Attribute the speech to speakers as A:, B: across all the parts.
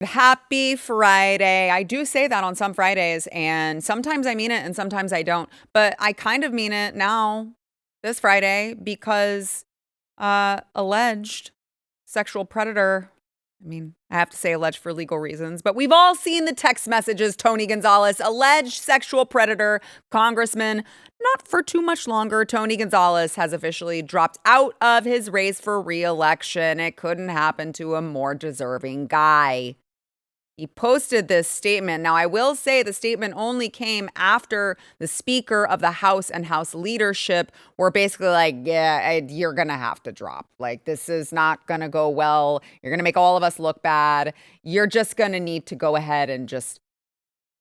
A: Happy Friday. I do say that on some Fridays, and sometimes I mean it and sometimes I don't. But I kind of mean it now, this Friday, because alleged sexual predator. I mean, I have to say alleged for legal reasons, but we've all seen the text messages. Tony Gonzales, alleged sexual predator, congressman. Not for too much longer. Tony Gonzales has officially dropped out of his race for re-election. It couldn't happen to a more deserving guy. He posted this statement. Now, I will say the statement only came after the Speaker of the House and House leadership were basically like, yeah, you're going to have to drop. Like, this is not going to go well. You're going to make all of us look bad. You're just going to need to go ahead and just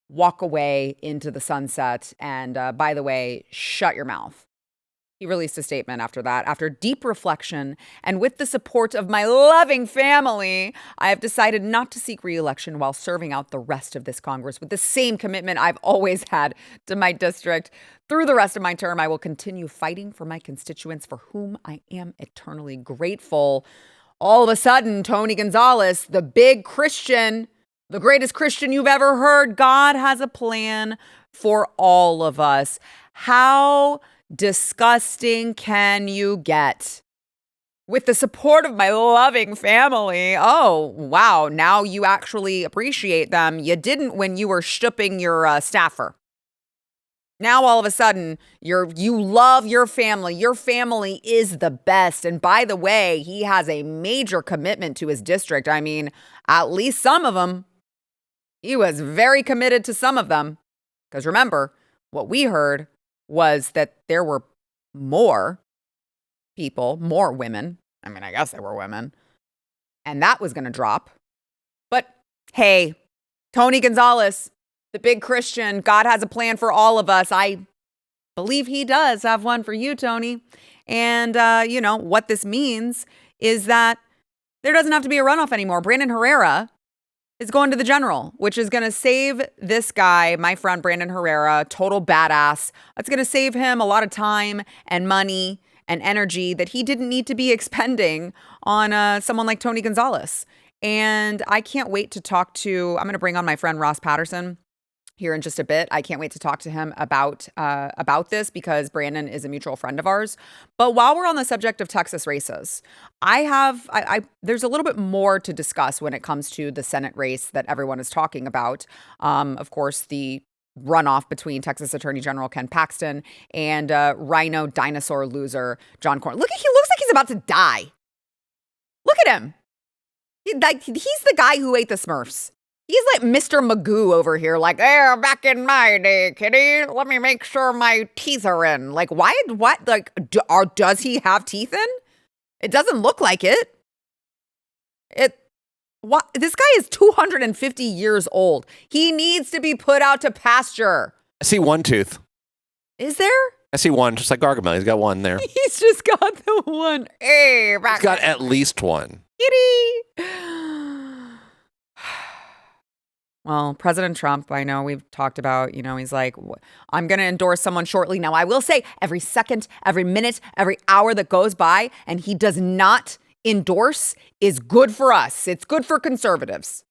A: walk away into the sunset. And by the way, shut your mouth. He released a statement after that. After deep reflection and with the support of my loving family, I have decided not to seek re-election while serving out the rest of this Congress with the same commitment I've always had to my district. Through the rest of my term, I will continue fighting for my constituents for whom I am eternally grateful. All of a sudden, Tony Gonzales, the big Christian, the greatest Christian you've ever heard, God has a plan for all of us. How disgusting can you get? With the support of my loving family. Oh, wow. Now you actually appreciate them. You didn't when you were stooping your staffer. Now all of a sudden you love your family. Your family is the best. And by the way, he has a major commitment to his district. I mean, at least some of them. He was very committed to some of them. Because remember, what we heard was that there were more people, more women. I mean, I guess there were women. And that was going to drop. But hey, Tony Gonzales, the big Christian, God has a plan for all of us. I believe he does have one for you, Tony. And, what this means is that there doesn't have to be a runoff anymore. Brandon Herrera is going to the general, which is going to save this guy, my friend Brandon Herrera, total badass. It's going to save him a lot of time and money and energy that he didn't need to be expending on someone like Tony Gonzales. And I can't wait to I'm going to bring on my friend Ross Patterson here in just a bit. I can't wait to talk to him about this because Brandon is a mutual friend of ours. But while we're on the subject of Texas races, there's a little bit more to discuss when it comes to the Senate race that everyone is talking about. Of course, the runoff between Texas Attorney General Ken Paxton and RINO dinosaur loser John Cornyn. He looks like he's about to die. Look at him. He's the guy who ate the Smurfs. He's like Mr. Magoo over here, like, back in my day, kitty, let me make sure my teeth are in. Like, does he have teeth in? It doesn't look like it. This guy is 250 years old. He needs to be put out to pasture.
B: I see one tooth.
A: Is there?
B: I see one, just like Gargamel. He's got one there.
A: He's just got the one.
B: He's got at least one.
A: Kitty. Well, President Trump, I know we've talked about, he's like, I'm going to endorse someone shortly. Now, I will say every second, every minute, every hour that goes by and he does not endorse is good for us. It's good for conservatives.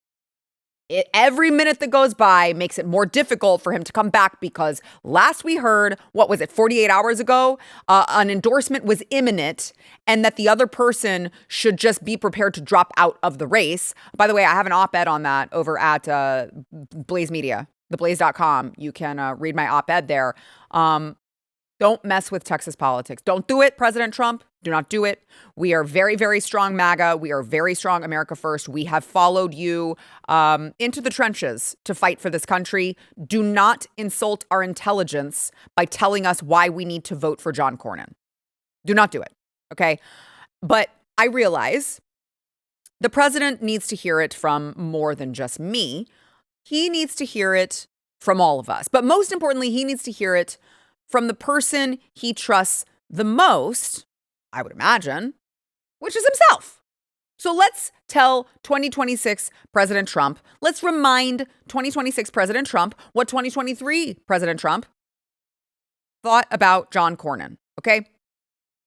A: Every minute that goes by makes it more difficult for him to come back because last we heard, 48 hours ago, an endorsement was imminent and that the other person should just be prepared to drop out of the race. By the way, I have an op-ed on that over at Blaze Media, theblaze.com. You can read my op-ed there. Don't mess with Texas politics. Don't do it, President Trump. Do not do it. We are very, very strong MAGA. We are very strong America First. We have followed you into the trenches to fight for this country. Do not insult our intelligence by telling us why we need to vote for John Cornyn. Do not do it, okay? But I realize the president needs to hear it from more than just me. He needs to hear it from all of us. But most importantly, he needs to hear it from the person he trusts the most, I would imagine, which is himself. So let's tell 2026 President Trump, let's remind 2026 President Trump what 2023 President Trump thought about John Cornyn, okay?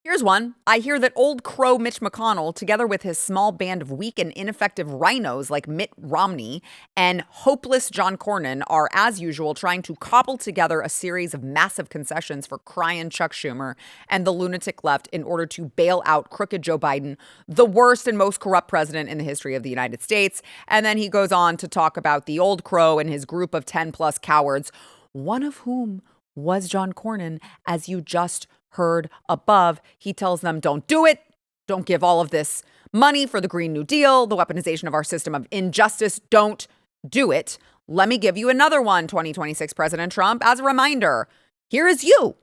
A: Here's one. I hear that old crow Mitch McConnell, together with his small band of weak and ineffective rhinos like Mitt Romney and hopeless John Cornyn, are, as usual, trying to cobble together a series of massive concessions for crying Chuck Schumer and the lunatic left in order to bail out crooked Joe Biden, the worst and most corrupt president in the history of the United States. And then he goes on to talk about the old crow and his group of 10 plus cowards, one of whom was John Cornyn, as you just heard above. He tells them, don't do it. Don't give all of this money for the Green New Deal, the weaponization of our system of injustice. Don't do it. Let me give you another one, 2026 President Trump. As a reminder, here is you.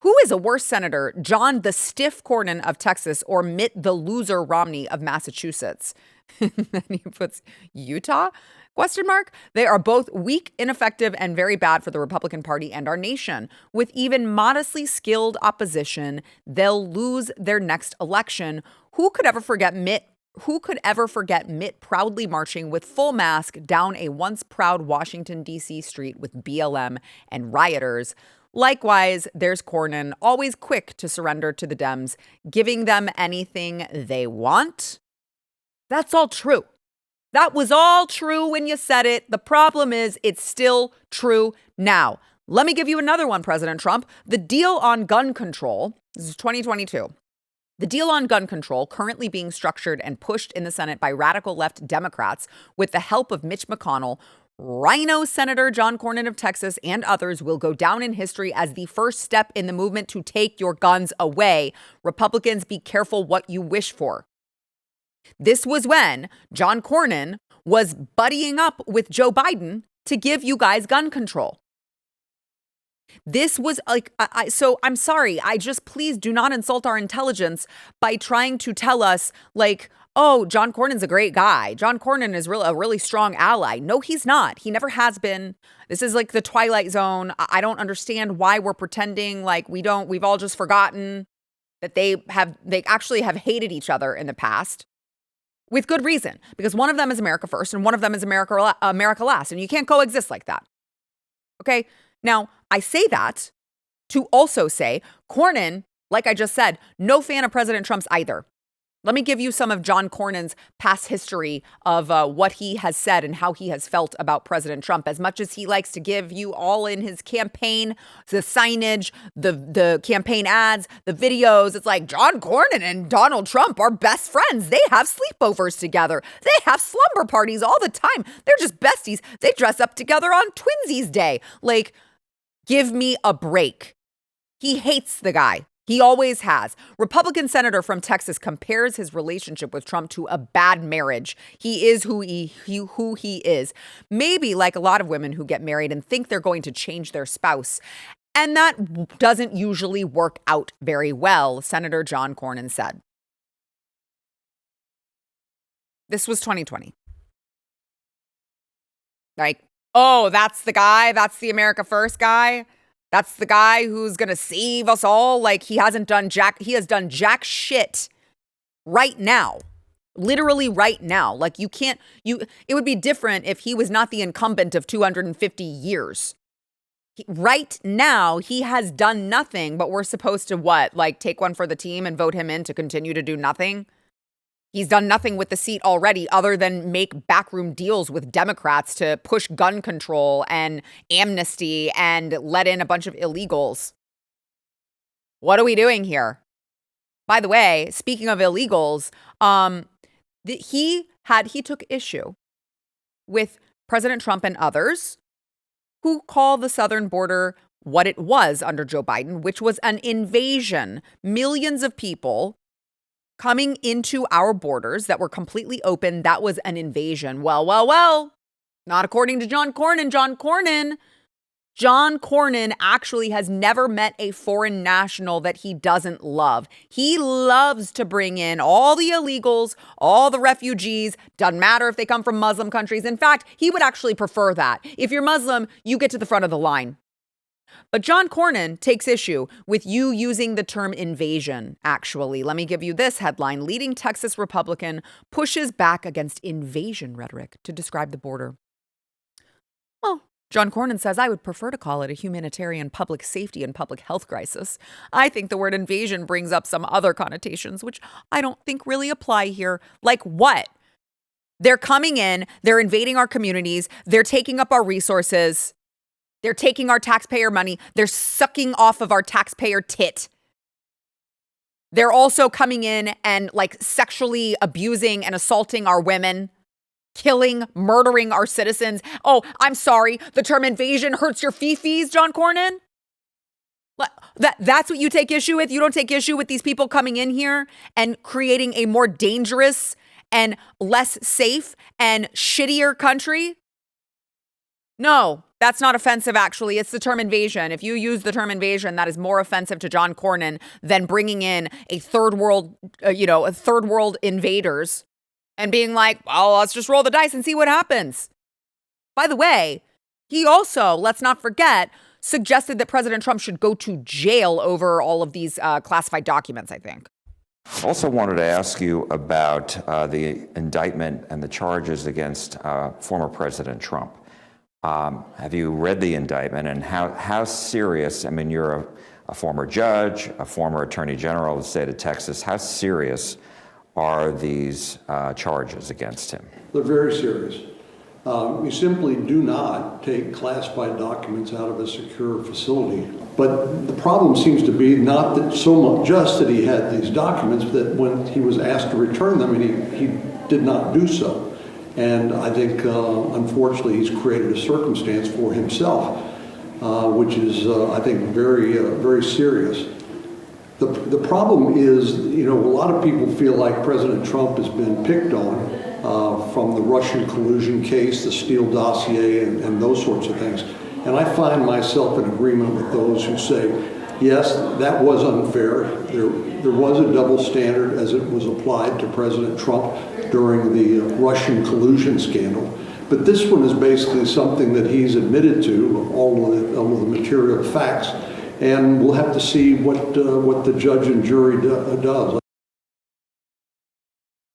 A: Who is a worse senator, John the Stiff Cornyn of Texas or Mitt the Loser Romney of Massachusetts? And then he puts Utah? ? They are both weak, ineffective, and very bad for the Republican Party and our nation. With even modestly skilled opposition, they'll lose their next election. Who could ever forget Mitt proudly marching with full mask down a once proud Washington, D.C. street with BLM and rioters? Likewise, there's Cornyn, always quick to surrender to the Dems, giving them anything they want. That's all true. That was all true when you said it. The problem is it's still true now. Let me give you another one, President Trump. The deal on gun control, this is 2022. The deal on gun control, currently being structured and pushed in the Senate by radical left Democrats with the help of Mitch McConnell, RINO Senator John Cornyn of Texas and others, will go down in history as the first step in the movement to take your guns away. Republicans, be careful what you wish for. This was when John Cornyn was buddying up with Joe Biden to give you guys gun control. This was like, so I'm sorry. Please do not insult our intelligence by trying to tell us like, oh, John Cornyn's a great guy. John Cornyn is a really strong ally. No, he's not. He never has been. This is like the Twilight Zone. I don't understand why we're pretending like we've all just forgotten that they actually have hated each other in the past. With good reason, because one of them is America first and one of them is America last, and you can't coexist like that. Okay? Now, I say that to also say Cornyn, like I just said, no fan of President Trump's either. Let me give you some of John Cornyn's past history of what he has said and how he has felt about President Trump. As much as he likes to give you all in his campaign, the signage, the campaign ads, the videos, it's like John Cornyn and Donald Trump are best friends. They have sleepovers together. They have slumber parties all the time. They're just besties. They dress up together on Twinsies Day. Like, give me a break. He hates the guy. He always has. Republican senator from Texas compares his relationship with Trump to a bad marriage. He is who he is. Maybe like a lot of women who get married and think they're going to change their spouse. And that doesn't usually work out very well, Senator John Cornyn said. This was 2020. Like, oh, that's the guy? That's the America First guy? That's the guy who's going to save us all? Like, he has done jack shit right now. Literally right now. Like, it would be different if he was not the incumbent of 250 years. Right now, he has done nothing, but we're supposed to what? Like, take one for the team and vote him in to continue to do nothing? He's done nothing with the seat already other than make backroom deals with Democrats to push gun control and amnesty and let in a bunch of illegals. What are we doing here? By the way, speaking of illegals, he took issue with President Trump and others who call the southern border what it was under Joe Biden, which was an invasion. Millions of people coming into our borders that were completely open. That was an invasion. Well, not according to John Cornyn. John Cornyn actually has never met a foreign national that he doesn't love. He loves to bring in all the illegals, all the refugees. Doesn't matter if they come from Muslim countries. In fact, he would actually prefer that. If you're Muslim, you get to the front of the line. But John Cornyn takes issue with you using the term invasion, actually. Let me give you this headline. Leading Texas Republican pushes back against invasion rhetoric to describe the border. Well, John Cornyn says, I would prefer to call it a humanitarian public safety and public health crisis. I think the word invasion brings up some other connotations, which I don't think really apply here. Like what? They're coming in, they're invading our communities, they're taking up our resources, they're taking our taxpayer money, they're sucking off of our taxpayer tit. They're also coming in and like sexually abusing and assaulting our women. Killing, murdering our citizens. Oh, I'm sorry. The term invasion hurts your fifis, John Cornyn? That's what you take issue with? You don't take issue with these people coming in here and creating a more dangerous and less safe and shittier country? No, that's not offensive, actually. It's the term invasion. If you use the term invasion, that is more offensive to John Cornyn than bringing in a third world invaders and being like, well, let's just roll the dice and see what happens. By the way, he also, let's not forget, suggested that President Trump should go to jail over all of these classified documents, I think.
C: Also wanted to ask you about the indictment and the charges against former President Trump. Have you read the indictment, and how serious, I mean, you're a former judge, a former attorney general of the state of Texas, how serious are these charges against him?
D: They're very serious. We simply do not take classified documents out of a secure facility. But the problem seems to be not that so much just that he had these documents, that when he was asked to return them, he did not do so. And I think, unfortunately, he's created a circumstance for himself, which is, I think, very, very serious. The problem is, a lot of people feel like President Trump has been picked on from the Russian collusion case, the Steele dossier, and those sorts of things. And I find myself in agreement with those who say, yes, that was unfair. There was a double standard as it was applied to President Trump during the Russian collusion scandal. But this one is basically something that he's admitted to, all of the material facts. And we'll have to see what the judge and jury does.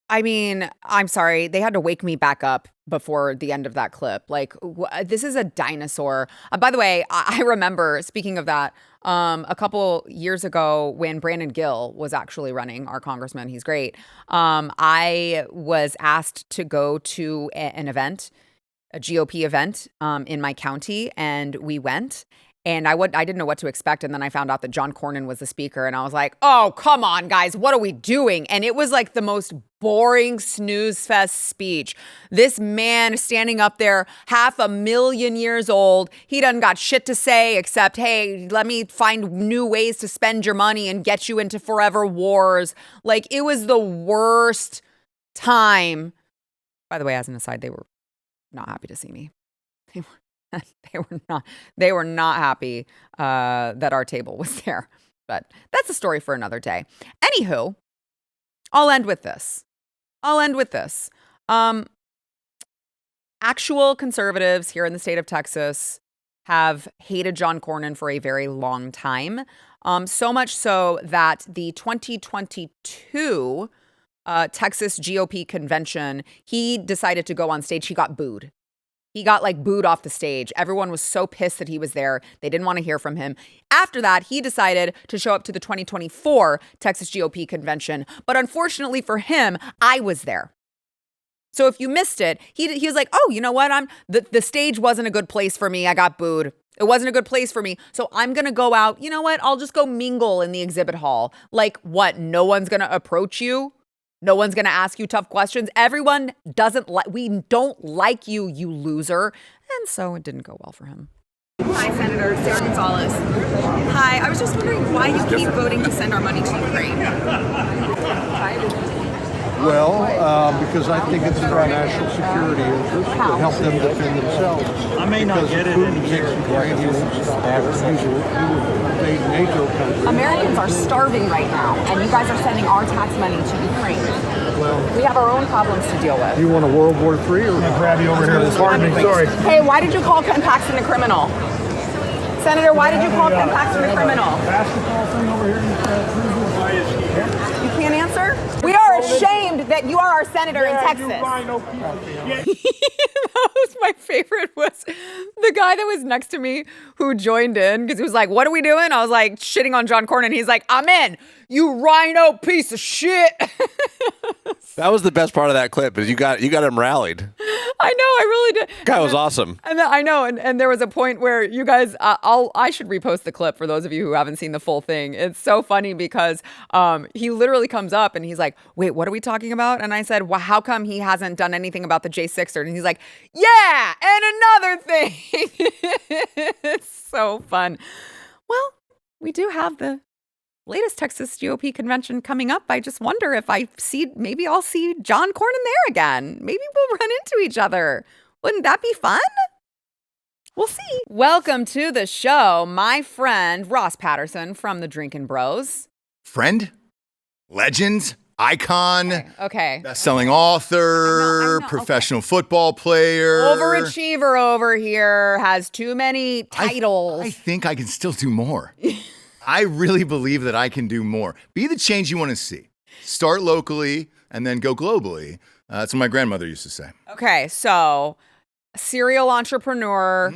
A: I mean, I'm sorry. They had to wake me back up before the end of that clip. Like, this is a dinosaur. By the way, I remember, speaking of that, a couple years ago when Brandon Gill was actually running, our congressman, he's great. I was asked to go to an event, a GOP event in my county, and we went. And I didn't know what to expect. And then I found out that John Cornyn was the speaker. And I was like, oh, come on, guys. What are we doing? And it was like the most boring snooze fest speech. This man standing up there, 500,000 years old. He doesn't got shit to say except, hey, let me find new ways to spend your money and get you into forever wars. Like, it was the worst time. By the way, as an aside, they were not happy to see me. They were not happy that our table was there. But that's a story for another day. Anywho, I'll end with this. Actual conservatives here in the state of Texas have hated John Cornyn for a very long time. So much so that the 2022 Texas GOP convention, he decided to go on stage. He got booed. He got booed off the stage. Everyone was so pissed that he was there. They didn't want to hear from him. After that, he decided to show up to the 2024 Texas GOP convention. But unfortunately for him, I was there. So if you missed it, he was like, oh, you know what? The stage wasn't a good place for me. I got booed. It wasn't a good place for me. So I'm going to go out. You know what? I'll just go mingle in the exhibit hall. Like what? No one's going to approach you? No one's going to ask you tough questions. Everyone we don't like you, you loser. And so it didn't go well for him.
E: Hi, Senator Sara Gonzales. Hi, I was just wondering why you keep voting to send our money to Ukraine.
F: Well, because I think it's in our national security interest to help them defend themselves.
G: I may not get it in a year.
F: He will invade NATO countries.
E: Americans are starving right now, and you guys are sending our tax money to Ukraine.
F: Well,
E: We have our own problems to deal with.
F: you want a World War III or
G: Grab you over here. Pardon me. Sorry.
E: Hey, why did you call Ken Paxton a criminal? Senator, why did you call Ken Paxton a criminal?
G: Basketball thing over here.
E: You can't answer? We are ashamed that you are our senator in Texas.
G: You RINO people. Yeah.
A: That was my favorite, was the The guy that was next to me who joined in because he was like, "What are we doing?" I was like, shitting on John Cornyn. He's like, "I'm in. You RINO piece of shit."
B: That was the best part of that clip, is you got him rallied.
A: I know, I really did.
B: Guy was awesome.
A: And I know, and there was a point where you guys, I should repost the clip for those of you who haven't seen the full thing. It's so funny because he literally comes up and he's like, "Wait, what are we talking about?" And I said, "Well, how come he hasn't done anything about the J6er?" And he's like, "Yeah, and another thing." It's so fun. Well, we do have the latest Texas GOP convention coming up. I just wonder if maybe I'll see John Cornyn there again. Maybe we'll run into each other. Wouldn't that be fun? We'll see. Welcome to the show, my friend Ross Patterson from the Drinkin' Bros.
H: Friend, legend, icon,
A: Okay.
H: best-selling author,
A: I know.
H: professional football player.
A: Overachiever over here, has too many titles.
H: I think I can still do more. I really believe that I can do more. Be the change you want to see. Start locally and then go globally. That's what my grandmother used to say.
A: Okay, so serial entrepreneur,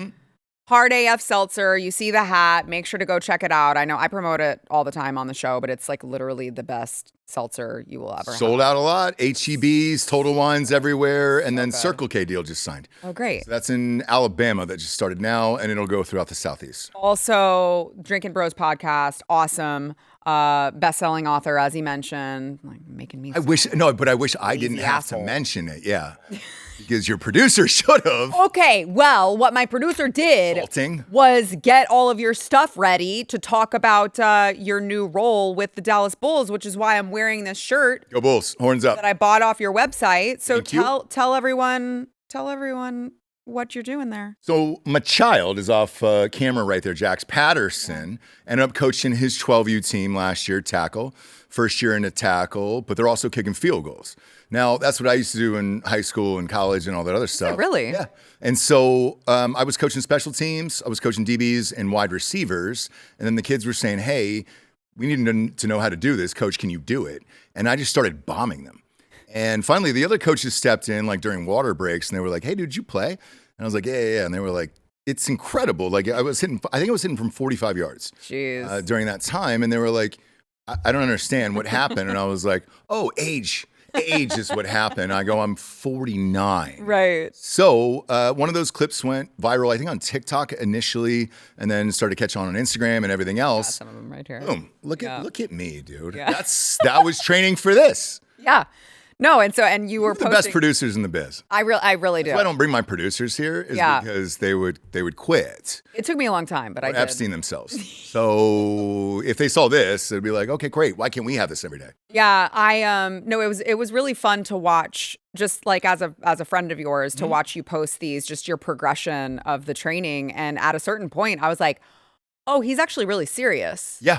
A: hard AF seltzer. You see the hat. Make sure to go check it out. I know I promote it all the time on the show, but it's like literally the best seltzer you will ever
H: Sold
A: have.
H: out a lot. HEBs, Total Wines everywhere. And then Circle K deal just signed.
A: Oh, great.
H: So that's in Alabama that just started now, and it'll go throughout the Southeast.
A: Also, Drinkin' Bros podcast, awesome. Best-selling author, as he mentioned, like making me.
H: I wish I didn't have
A: asshole.
H: to mention it. Yeah. Because your producer should have.
A: Okay, well, what my producer did
H: Insulting.
A: was get all of your stuff ready to talk about your new role with the Dallas Bulls, which is why I'm wearing this shirt
H: Go Bulls. Horns up.
A: that I bought off your website. So
H: Thank you.
A: tell everyone what you're doing there.
H: So my child is off camera right there, Jax Patterson. Ended up coaching his 12U team last year, tackle. First year into tackle, but they're also kicking field goals. Now, that's what I used to do in high school and college and all that other stuff.
A: Really?
H: Yeah. And so I was coaching special teams. I was coaching DBs and wide receivers. And then the kids were saying, "Hey, we need to know how to do this. Coach, can you do it?" And I just started bombing them. And finally, the other coaches stepped in, like during water breaks, and they were like, "Hey, dude, did you play?" And I was like, yeah. And they were like, "It's incredible." Like I think I was hitting from 45 yards
A: Jeez.
H: during that time. And they were like, I don't understand what happened. And I was like, "Oh, age is what happened." I go, "I'm 49.
A: Right.
H: So one of those clips went viral, I think on TikTok initially, and then started to catch on Instagram and everything else.
A: Some of them right here.
H: Boom. Look at me, dude.
A: Yeah.
H: That was training for this.
A: Yeah. No, and you were
H: The
A: posting.
H: best producers in the biz.
A: I really do.
H: That's why I don't bring my producers here, is
A: Yeah.
H: because they would quit.
A: It took me a long time, but I did.
H: Epstein themselves. So if they saw this, it'd be like, okay, great. Why can't we have this every day?
A: Yeah, no, it was really fun to watch, just like as a friend of yours, to watch you post these, just your progression of the training. And at a certain point, I was like, oh, he's actually really serious.
H: Yeah.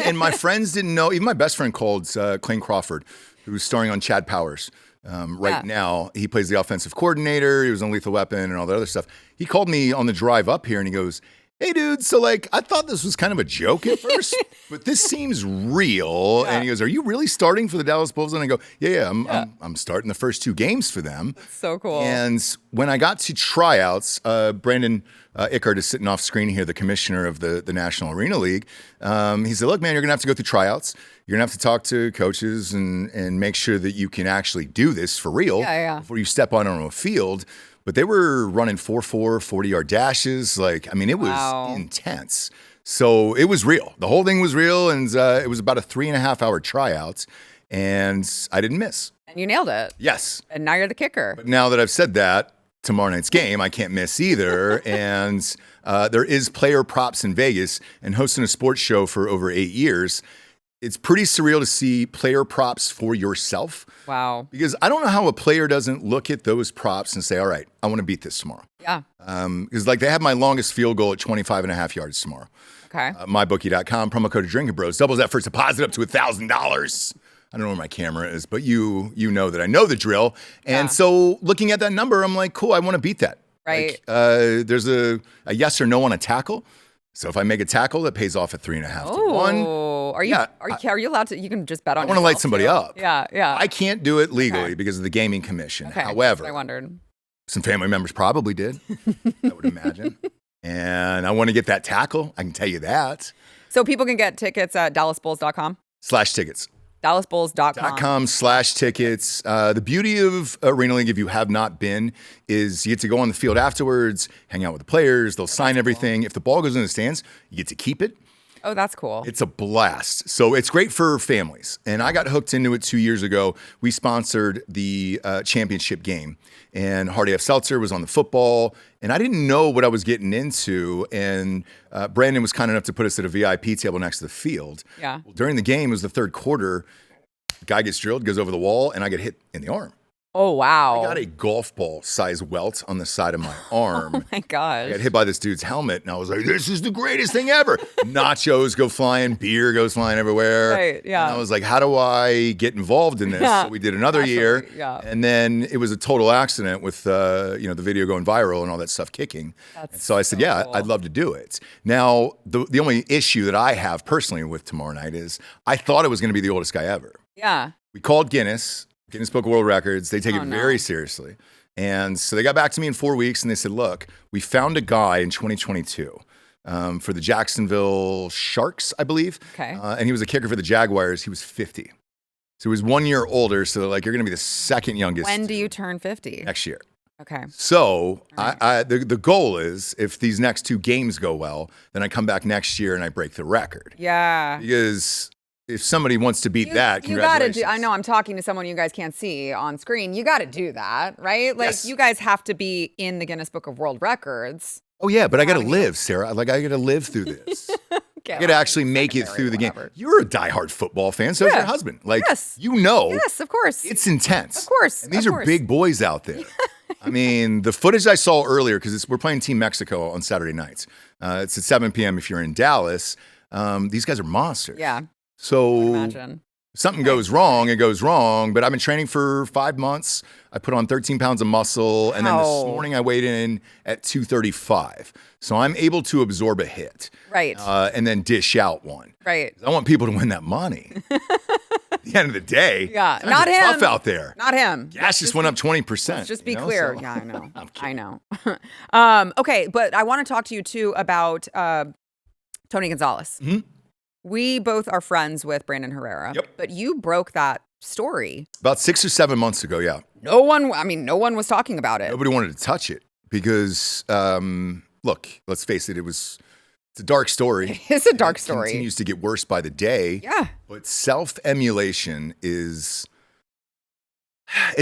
H: and my friends didn't know. Even my best friend called Clayne Crawford, who's starring on Chad Powers right now. He plays the offensive coordinator. He was on Lethal Weapon and all that other stuff. He called me on the drive up here and he goes, "Hey, dude, so like, I thought this was kind of a joke at first, but this seems real." Yeah. And he goes, "Are you really starting for the Dallas Bulls?" And I go, yeah, I'm starting the first 2 games for them.
A: So cool.
H: And when I got to tryouts, Brandon Ickard is sitting off screen here, the commissioner of the National Arena League. He said, "Look, man, you're going to have to go through tryouts. You're going to have to talk to coaches and make sure that you can actually do this for real before you step on a field." But they were running 4.4, 40-yard dashes. Like, I mean, it was intense. So it was real. The whole thing was real. And it was about a 3.5-hour tryout. And I didn't miss.
A: And you nailed it.
H: Yes.
A: And now you're the kicker.
H: But now that I've said that, tomorrow night's game, I can't miss either. And there is player props in Vegas, and hosting a sports show for over 8 years. It's pretty surreal to see player props for yourself.
A: Wow.
H: Because I don't know how a player doesn't look at those props and say, all right, I want to beat this tomorrow.
A: Yeah.
H: Because like they have my longest field goal at 25.5 yards tomorrow.
A: Okay.
H: Mybookie.com, promo code Drinkin' Bros. Doubles that first deposit up to $1,000. I don't know where my camera is, but you know that I know the drill. And so looking at that number, I'm like, cool, I want to beat that.
A: Right.
H: Like, there's a yes or no on a tackle. So if I make a tackle, that pays off at 3.5 to 1.
A: Are you allowed to? You can just bet on.
H: I want to light somebody up.
A: Yeah.
H: I can't do it legally because of the Gaming Commission.
A: Okay,
H: However,
A: that's what I wondered.
H: Some family members probably did, I would imagine. And I want to get that tackle. I can tell you that.
A: So people can get tickets at dallasbulls.com.
H: /tickets.
A: dallasbulls.com.
H: /tickets. The beauty of Arena League, if you have not been, is you get to go on the field afterwards, hang out with the players. They'll sign everything. If the ball goes in the stands, you get to keep it.
A: Oh, that's cool.
H: It's a blast. So it's great for families. And I got hooked into it 2 years ago. We sponsored the championship game. And Hardy F. Seltzer was on the football. And I didn't know what I was getting into. And Brandon was kind enough to put us at a VIP table next to the field.
A: Yeah.
H: Well, during the game, it was the third quarter. The guy gets drilled, goes over the wall, and I get hit in the arm.
A: Oh, wow.
H: I got a golf ball size welt on the side of my arm.
A: Oh, my gosh.
H: I got hit by this dude's helmet, and I was like, this is the greatest thing ever. Nachos go flying, beer goes flying everywhere.
A: Right, yeah.
H: And I was like, how do I get involved in this?
A: Yeah,
H: So we did another year,
A: yeah.
H: and then it was a total accident with the video going viral and all that stuff kicking. And so I said, yeah,
A: cool.
H: I'd love to do it. Now, the only issue that I have personally with tomorrow night is I thought it was going to be the oldest guy ever.
A: Yeah.
H: We called Guinness Book of World Records. They take it
A: no.
H: very seriously. And so they got back to me in 4 weeks and they said, look, we found a guy in 2022 for the Jacksonville Sharks, I believe.
A: Okay.
H: And he was a kicker for the Jaguars. He was 50. So he was 1 year older. So they're like, you're going to be the second youngest.
A: When do you turn 50?
H: Next year.
A: Okay.
H: So
A: Right.
H: the goal is if these next 2 games go well, then I come back next year and I break the record.
A: Yeah.
H: Because if somebody wants to beat that,
A: you gotta
H: congratulations.
A: do. I know I'm talking to someone you guys can't see on screen. You got to do that, right? Like
H: Yes.
A: you guys have to be in the Guinness Book of World Records.
H: Oh yeah, but I got to
A: Having-
H: live, Sarah. Like I got to live through this.
A: Okay,
H: I got to actually make it through the game.
A: whatever.
H: You're a diehard football fan, so is
A: Yeah.
H: your husband. Like
A: Yes.
H: you know,
A: Yes, of course.
H: it's intense.
A: Of course,
H: And these
A: of
H: are
A: course.
H: big boys out there. I mean, the footage I saw earlier because we're playing Team Mexico on Saturday nights. It's at 7 p.m. if you're in Dallas. These guys are monsters.
A: Yeah.
H: So
A: Imagine.
H: if something goes wrong, it goes wrong. But I've been training for 5 months. I put on 13 pounds of muscle. And then this
A: Wow.
H: morning I weighed in at 235. So I'm able to absorb a hit.
A: Right.
H: And then dish out one.
A: Right.
H: I want people to win that money. At the end of the day,
A: Yeah.
H: times
A: Not
H: are
A: him.
H: tough out there.
A: Not him.
H: Gas just went up 20%.
A: Let's just be
H: you know?
A: clear.
H: So-
A: Yeah, I know.
H: I'm
A: I
H: kidding.
A: know. Okay, but I want to talk to you too about Tony Gonzales.
H: Mhm.
A: We both are friends with Brandon Herrera.
H: Yep.
A: But you broke that story.
H: About 6 or 7 months ago, yeah.
A: No one was talking about it.
H: Nobody wanted to touch it because, look, let's face it, it's a dark story.
A: It's a dark
H: It
A: story.
H: continues to get worse by the day.
A: Yeah.
H: But self-emulation it's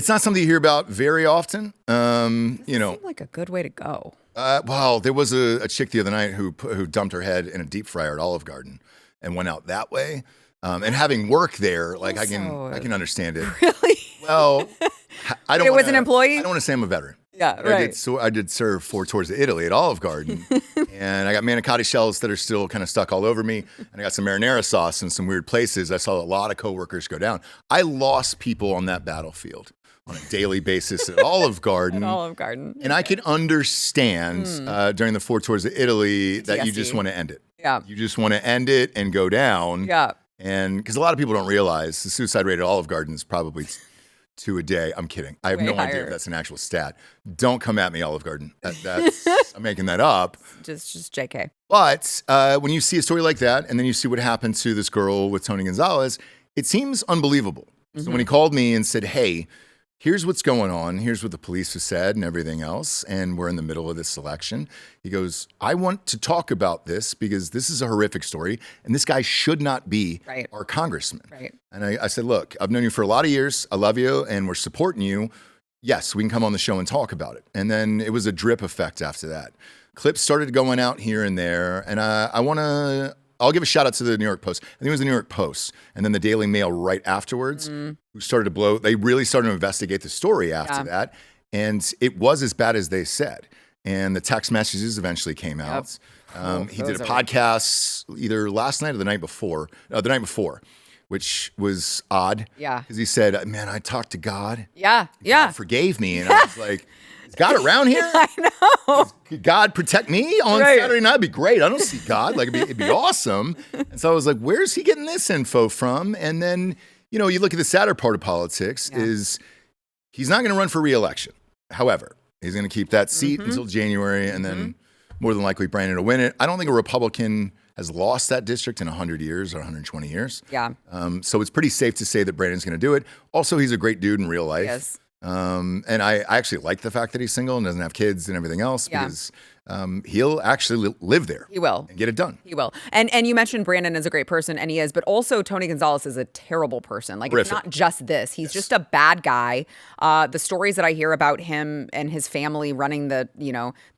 H: not something you hear about very often.
A: Seemed like a good way to go.
H: Well, there was a chick the other night who dumped her head in a deep fryer at Olive Garden and went out that way. And having worked there, like I can understand it.
A: Really?
H: Well, I don't.
A: It was an employee?
H: I don't want to say I'm a veteran.
A: Yeah,
H: But
A: right.
H: I did serve 4 tours of Italy at Olive Garden, and I got manicotti shells that are still kind of stuck all over me, and I got some marinara sauce in some weird places. I saw a lot of coworkers go down. I lost people on that battlefield on a daily basis at Olive Garden.
A: Olive Garden.
H: And I could understand during the 4 tours of Italy that you just
A: PTSD.
H: want to end it.
A: Yeah.
H: You just want to end it and go down.
A: Yeah.
H: And because a lot of people don't realize the suicide rate at Olive Garden is probably 2 a day. I'm kidding. I have
A: Way
H: no idea
A: higher.
H: if that's an actual stat. Don't come at me, Olive Garden. That's I'm making that up.
A: Just JK.
H: But when you see a story like that, and then you see what happened to this girl with Tony Gonzales, it seems unbelievable. So when he called me and said, hey, here's what's going on. Here's what the police have said and everything else. And we're in the middle of this election. He goes, I want to talk about this because this is a horrific story. And this guy should not be
A: Right.
H: our congressman.
A: Right.
H: And I said, look, I've known you for a lot of years. I love you and we're supporting you. Yes, we can come on the show and talk about it. And then it was a drip effect after that. Clips started going out here and there. And I'll give a shout out to the New York Post. I think it was the New York Post and then the Daily Mail right afterwards who started to blow. They really started to investigate the story after that. And it was as bad as they said. And the text messages eventually came out. He did a
A: those
H: podcast either last night or the night before, which was odd.
A: Yeah.
H: Because he said, man, I talked to God.
A: Yeah. Yeah.
H: God forgave me. And I was like, is God around here?
A: I know.
H: Could God protect me on
A: Right.
H: Saturday night? It'd be great. I don't see God. Like, it'd be awesome. And so I was like, where's he getting this info from? And then, you look at the sadder part of politics is he's not going to run for re-election. However, He's going to keep that seat until January, and then more than likely Brandon will win it. I don't think a Republican has lost that district in 100 years or 120 years.
A: Yeah.
H: So it's pretty safe to say that Brandon's going to do it. Also, he's a great dude in real life.
A: Yes.
H: And I actually like the fact that he's single and doesn't have kids and everything else because he'll actually live there.
A: He will.
H: And get it done.
A: He will. And you mentioned Brandon is a great person, and he is, but also Tony Gonzales is a terrible person. Like,
H: Horrific.
A: it's not just this. He's just a bad guy. The stories that I hear about him and his family running the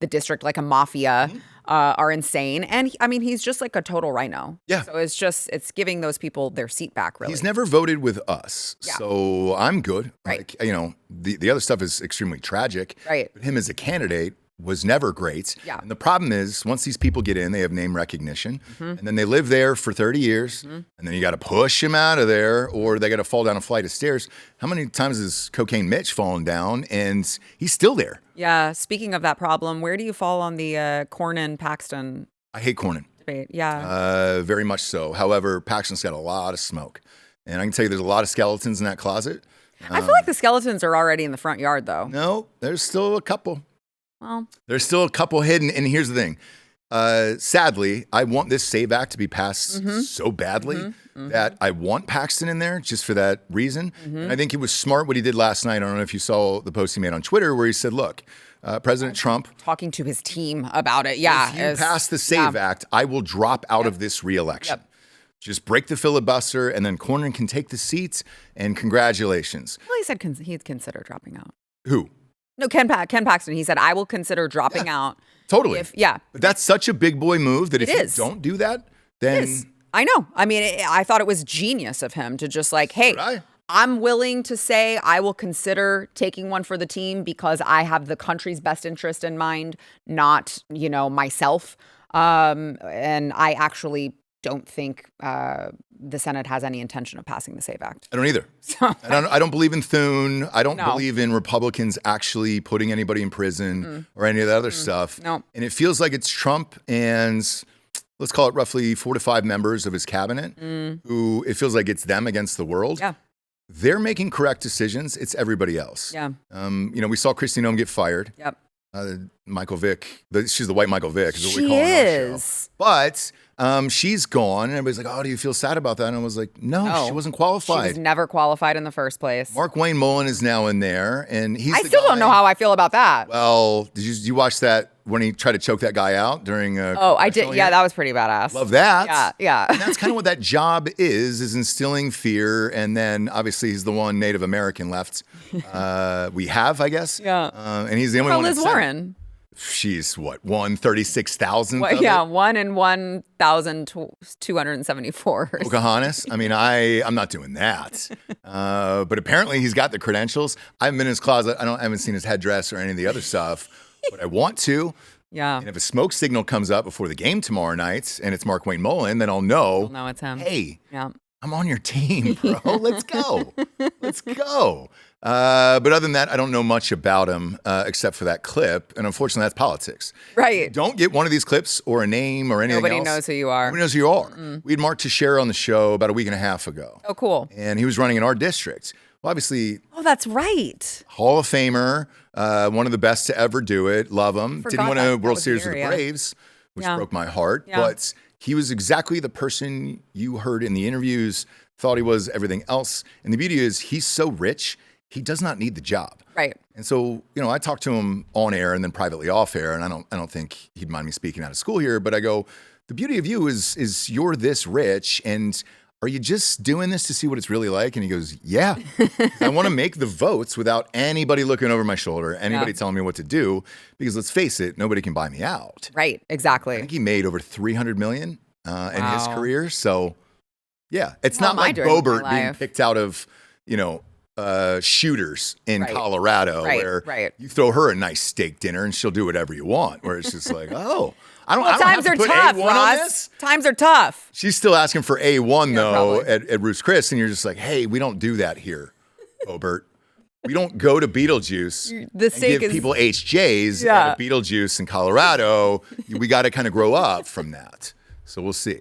A: district like a mafia are insane. And he's just like a total RINO.
H: Yeah.
A: So it's giving those people their seat back, really.
H: He's never voted with us.
A: Yeah.
H: So I'm good.
A: Right.
H: Like, the other stuff is extremely tragic.
A: Right.
H: But him as a candidate was never great.
A: Yeah.
H: And the problem is, once these people get in, they have name recognition, and then they live there for 30 years, and then you got to push him out of there, or they got to fall down a flight of stairs. How many times has Cocaine Mitch fallen down, and he's still there?
A: Yeah. Speaking of that problem, where do you fall on the Cornyn-Paxton
H: I hate Cornyn.
A: debate? Yeah.
H: Very much so. However, Paxton's got a lot of smoke, and I can tell you there's a lot of skeletons in that closet.
A: I feel like the skeletons are already in the front yard, though.
H: No, there's still a couple.
A: Well,
H: There's still a couple hidden. And here's the thing. Sadly, I want this SAVE Act to be passed so badly that I want Paxton in there just for that reason. And I think it was smart what he did last night. I don't know if you saw the post he made on Twitter where he said, look, President Trump,
A: talking to his team about it. Yeah.
H: if you pass the SAVE Act, I will drop out of this reelection. Just break the filibuster, and then Cornyn can take the seats, and congratulations.
A: Well, he said he'd consider dropping out.
H: Who?
A: No, Ken Paxton. He said, I will consider dropping out.
H: Totally.
A: But
H: that's such a big boy move that if
A: is.
H: you don't do that, then...
A: It is. I know. I thought it was genius of him to just like, hey, I'm willing to say I will consider taking one for the team because I have the country's best interest in mind, not, myself. And I actually don't think the Senate has any intention of passing the SAVE Act.
H: I don't either. I don't believe in Thune. I don't believe in Republicans actually putting anybody in prison or any of that other stuff.
A: No.
H: And it feels like it's Trump and let's call it roughly 4 to 5 members of his cabinet who it feels like it's them against the world.
A: Yeah.
H: They're making correct decisions. It's everybody else.
A: Yeah.
H: We saw Kristi Noem get fired.
A: Yep.
H: Michael Vick. She's the white Michael Vick. Is what we
A: She
H: call her on our
A: is.
H: show. But she's gone, and everybody's like, "Oh, do you feel sad about that?" And I was like, "No, she wasn't qualified.
A: She was never qualified in the first place.
H: Mark Wayne Mullen is now in there, and he's.
A: I still don't know how I feel about that.
H: Well, did you watch that when he tried to choke that guy out during?
A: I did. Yeah, that was pretty badass.
H: Love that.
A: Yeah.
H: And that's kind of what that job is instilling fear, and then obviously he's the one Native American left. We have, I guess.
A: Yeah.
H: And he's the only one.
A: Liz Warren.
H: She's what, 1/36,000th?
A: Yeah, 1 in 1,274.
H: Pocahontas? I'm not doing that. But apparently he's got the credentials. I haven't been in his closet. I haven't seen his headdress or any of the other stuff, but I want to.
A: Yeah.
H: And if a smoke signal comes up before the game tomorrow night and it's Mark Wayne Mullen, then I'll know.
A: No, it's him.
H: Hey,
A: yeah.
H: I'm on your team, bro. Let's go. Let's go. But other than that, I don't know much about him except for that clip. And unfortunately, that's politics.
A: Right.
H: Don't get one of these clips or a name or anything
A: Nobody
H: else.
A: knows who you are.
H: Nobody knows who you are. We had Mark Teixeira on the show about a week and a half ago.
A: Oh, cool.
H: And he was running in our district. Well, obviously.
A: Oh, that's right.
H: Hall of Famer, one of the best to ever do it. Love him. Didn't win a World Series with the Braves, which broke my heart. Yeah. But he was exactly the person you heard in the interviews, thought he was everything else. And the beauty is he's so rich, he does not need the job.
A: Right.
H: And so, I talked to him on air and then privately off air, and I don't think he'd mind me speaking out of school here, but I go, the beauty of you is you're this rich, and are you just doing this to see what it's really like? And he goes, yeah. I want to make the votes without anybody looking over my shoulder, anybody telling me what to do, because let's face it, nobody can buy me out.
A: Right, exactly.
H: I think he made over $300 million in his career. So, yeah, it's not like Bobert being picked out of, shooters in Colorado where you throw her a nice steak dinner and she'll do whatever you want, where it's just like,
A: times are tough, Ross. Times are tough.
H: She's still asking for A1 though at Ruth's Chris, and you're just like, hey, we don't do that here, Bobert. We don't go to Beetlejuice and give people HJs at a Beetlejuice in Colorado. We got to kind of grow up from that. So we'll see.